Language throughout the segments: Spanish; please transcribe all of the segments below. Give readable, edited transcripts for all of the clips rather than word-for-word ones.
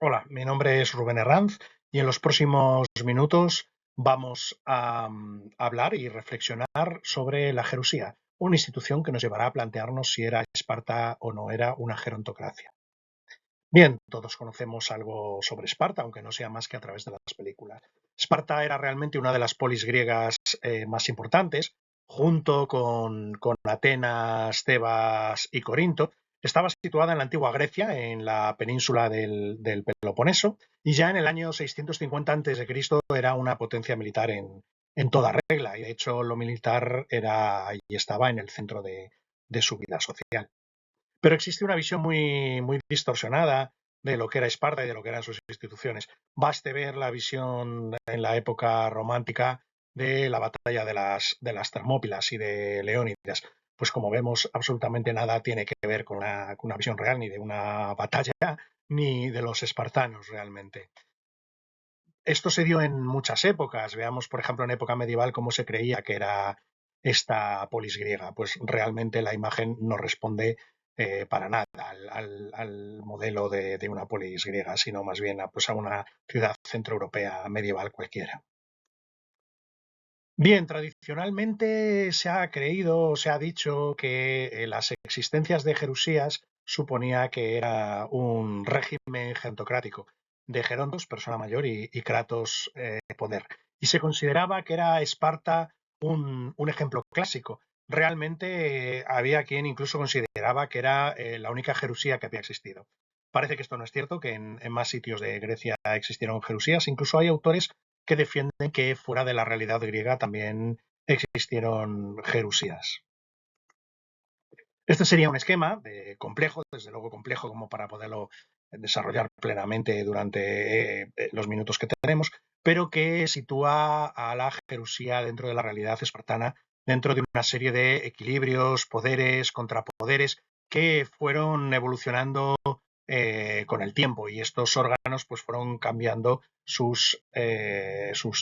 Hola, mi nombre es Rubén Herranz y en los próximos minutos vamos a hablar y reflexionar sobre la Jerusía, una institución que nos llevará a plantearnos si era Esparta o no era una gerontocracia. Bien, todos conocemos algo sobre Esparta, aunque no sea más que a través de las películas. Esparta era realmente una de las polis griegas más importantes, junto con Atenas, Tebas y Corinto. Estaba situada en la antigua Grecia, en la península del Peloponeso, y ya en el año 650 a.C. era una potencia militar en toda regla, y de hecho lo militar era y estaba en el centro de su vida social. Pero existe una visión muy distorsionada de lo que era Esparta y de lo que eran sus instituciones. Baste ver la visión en la época romántica de la batalla de las Termópilas y de Leónidas. Pues como vemos, absolutamente nada tiene que ver con una visión real, ni de una batalla, ni de los espartanos realmente. Esto se dio en muchas épocas. Veamos, por ejemplo, en época medieval cómo se creía que era esta polis griega. Pues realmente la imagen no responde para nada al modelo de una polis griega, sino más bien pues, a una ciudad centroeuropea medieval cualquiera. Bien, tradicionalmente se ha creído, se ha dicho que las existencias de Jerusías suponía que era un régimen gerontocrático de Gerontos, persona mayor, y Kratos, poder. Y se consideraba que era Esparta un ejemplo clásico. Realmente había quien incluso consideraba que era la única Jerusía que había existido. Parece que esto no es cierto, que en más sitios de Grecia existieron Jerusías. Incluso hay autores que defienden que fuera de la realidad griega también existieron Jerusías. Este sería un esquema complejo, desde luego complejo como para poderlo desarrollar plenamente durante los minutos que tenemos, pero que sitúa a la Jerusía dentro de la realidad espartana, dentro de una serie de equilibrios, poderes, contrapoderes que fueron evolucionando con el tiempo, y estos órganos pues fueron cambiando sus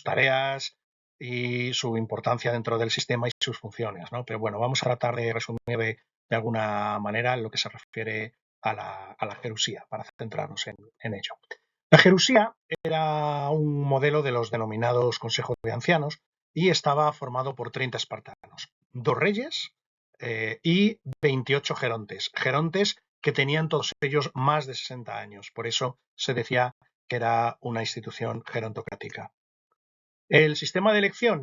tareas y su importancia dentro del sistema y sus funciones, ¿no? Pero bueno, vamos a tratar de resumir de alguna manera en lo que se refiere a la Jerusía, para centrarnos en ello. La Jerusía era un modelo de los denominados consejos de ancianos y estaba formado por 30 espartanos, dos reyes y 28 gerontes. Gerontes que tenían todos ellos más de 60 años. Por eso se decía que era una institución gerontocrática. El sistema de elección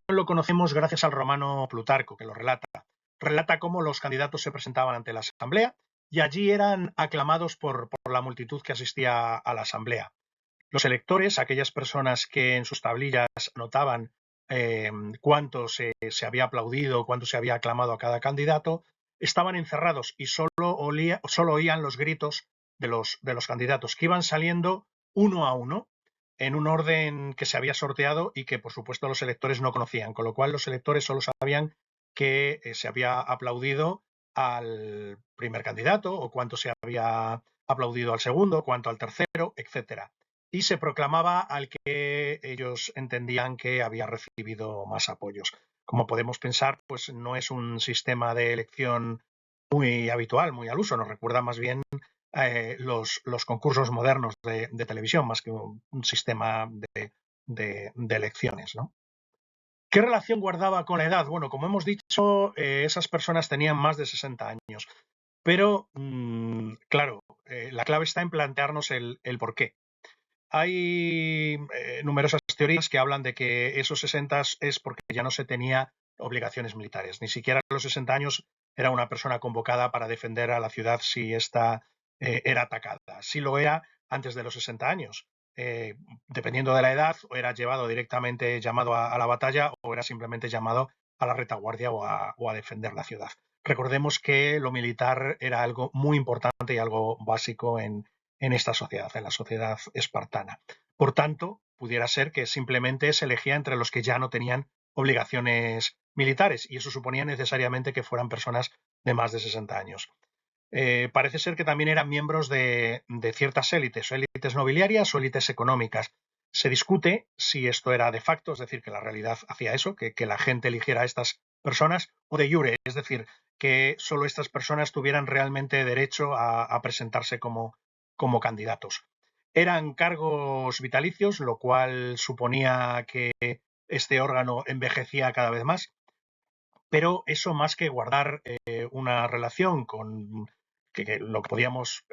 lo conocemos gracias al romano Plutarco, que lo relata. Relata cómo los candidatos se presentaban ante la asamblea y allí eran aclamados por la multitud que asistía a la asamblea. Los electores, aquellas personas que en sus tablillas anotaban cuánto se había aplaudido, cuánto se había aclamado a cada candidato, estaban encerrados y solo oían los gritos de los candidatos, que iban saliendo uno a uno en un orden que se había sorteado y que, por supuesto, los electores no conocían, con lo cual los electores solo sabían que se había aplaudido al primer candidato, o cuánto se había aplaudido al segundo, cuánto al tercero, etcétera, y se proclamaba al que ellos entendían que había recibido más apoyos. Como podemos pensar, pues no es un sistema de elección muy habitual, muy al uso. Nos recuerda más bien los concursos modernos de televisión, más que un sistema de elecciones, ¿no? ¿Qué relación guardaba con la edad? Bueno, como hemos dicho, esas personas tenían más de 60 años, pero claro, la clave está en plantearnos el por qué. Hay numerosas teorías que hablan de que esos 60 es porque ya no se tenía obligaciones militares. Ni siquiera a los 60 años era una persona convocada para defender a la ciudad si ésta era atacada. Sí lo era antes de los 60 años. Dependiendo de la edad, o era llevado directamente llamado a la batalla, o era simplemente llamado a la retaguardia o a defender la ciudad. Recordemos que lo militar era algo muy importante y algo básico en esta sociedad, en la sociedad espartana. Por tanto, pudiera ser que simplemente se elegía entre los que ya no tenían obligaciones militares, y eso suponía necesariamente que fueran personas de más de 60 años. Parece ser que también eran miembros de ciertas élites, o élites nobiliarias o élites económicas. Se discute si esto era de facto, es decir, que la realidad hacía eso, que la gente eligiera a estas personas, o de jure, es decir, que solo estas personas tuvieran realmente derecho a presentarse como candidatos. Eran cargos vitalicios, lo cual suponía que este órgano envejecía cada vez más, pero eso más que guardar una relación con que lo que podíamos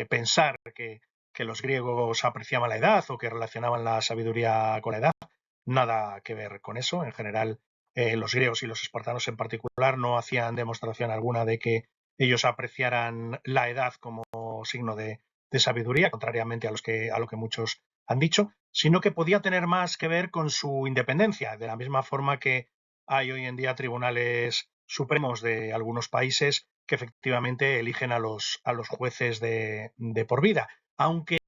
pensar que los griegos apreciaban la edad o que relacionaban la sabiduría con la edad, nada que ver con eso. En general, los griegos y los espartanos en particular no hacían demostración alguna de que ellos apreciaran la edad como signo de sabiduría, contrariamente a lo que muchos han dicho, sino que podía tener más que ver con su independencia, de la misma forma que hay hoy en día tribunales supremos de algunos países que efectivamente eligen a los jueces de por vida, aunque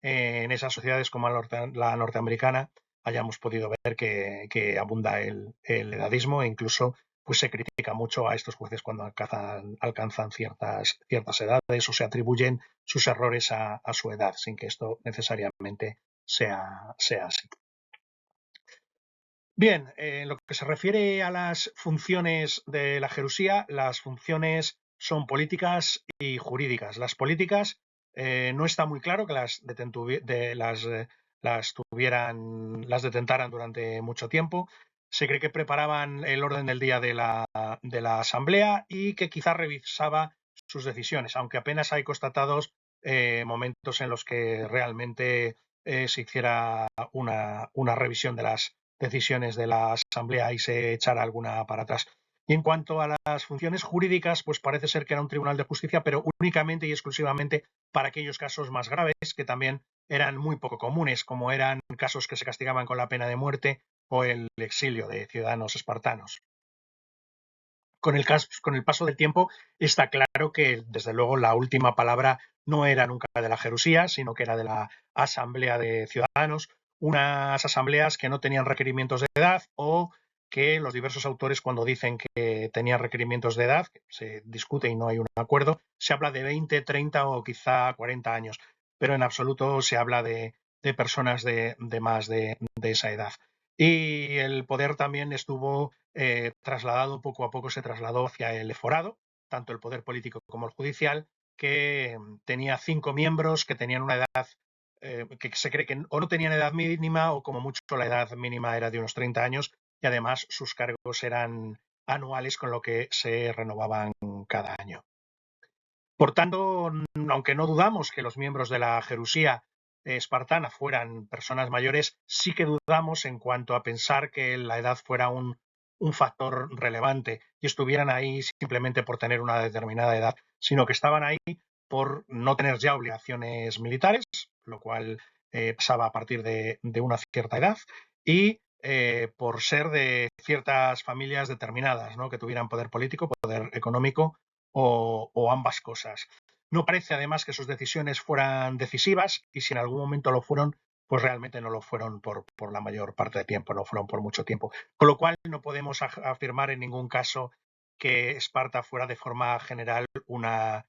en esas sociedades como la norteamericana hayamos podido ver que abunda el edadismo e incluso pues se critica mucho a estos jueces cuando alcanzan ciertas edades o se atribuyen sus errores a su edad, sin que esto necesariamente sea así. Bien, en lo que se refiere a las funciones de la Jerusía, las funciones son políticas y jurídicas. Las políticas no está muy claro que las detentaran durante mucho tiempo. Se cree que preparaban el orden del día de la asamblea y que quizá revisaba sus decisiones, aunque apenas hay constatados momentos en los que realmente se hiciera una revisión de las decisiones de la Asamblea y se echara alguna para atrás. Y en cuanto a las funciones jurídicas, pues parece ser que era un tribunal de justicia, pero únicamente y exclusivamente para aquellos casos más graves, que también eran muy poco comunes, como eran casos que se castigaban con la pena de muerte o el exilio de ciudadanos espartanos. Con el paso del tiempo está claro que, desde luego, la última palabra no era nunca de la Jerusía, sino que era de la Asamblea de Ciudadanos, unas asambleas que no tenían requerimientos de edad o que los diversos autores, cuando dicen que tenían requerimientos de edad, que se discute y no hay un acuerdo, se habla de 20, 30 o quizá 40 años, pero en absoluto se habla de personas de más de esa edad. Y el poder también estuvo trasladado, poco a poco se trasladó hacia el eforado, tanto el poder político como el judicial, que tenía 5 miembros que tenían una edad que se cree que o no tenían edad mínima o como mucho la edad mínima era de unos 30 años y además sus cargos eran anuales con lo que se renovaban cada año. Por tanto, aunque no dudamos que los miembros de la Jerusía espartana fueran personas mayores, sí que dudamos en cuanto a pensar que la edad fuera un factor relevante y estuvieran ahí simplemente por tener una determinada edad, sino que estaban ahí por no tener ya obligaciones militares, lo cual pasaba a partir de una cierta edad, y por ser de ciertas familias determinadas, ¿no? Que tuvieran poder político, poder económico o ambas cosas. No parece además que sus decisiones fueran decisivas y si en algún momento lo fueron, pues realmente no lo fueron por la mayor parte del tiempo, no fueron por mucho tiempo. Con lo cual no podemos afirmar en ningún caso que Esparta fuera de forma general una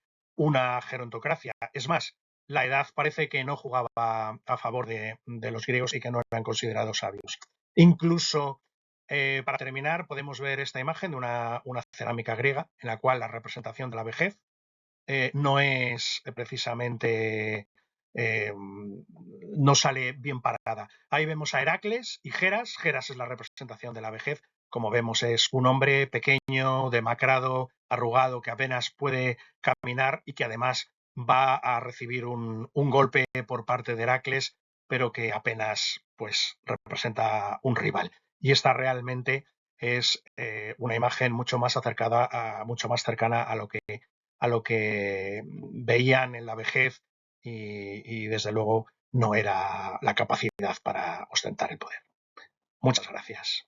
gerontocracia. Es más, la edad parece que no jugaba a favor de los griegos y que no eran considerados sabios. Incluso para terminar, podemos ver esta imagen de una cerámica griega en la cual la representación de la vejez no es precisamente, no sale bien parada. Ahí vemos a Heracles y Geras. Geras es la representación de la vejez. Como vemos, es un hombre pequeño, demacrado, arrugado, que apenas puede caminar y que además va a recibir un golpe por parte de Heracles, pero que apenas pues, representa un rival. Y esta realmente es una imagen mucho más mucho más cercana a lo que veían en la vejez y desde luego no era la capacidad para ostentar el poder. Muchas gracias.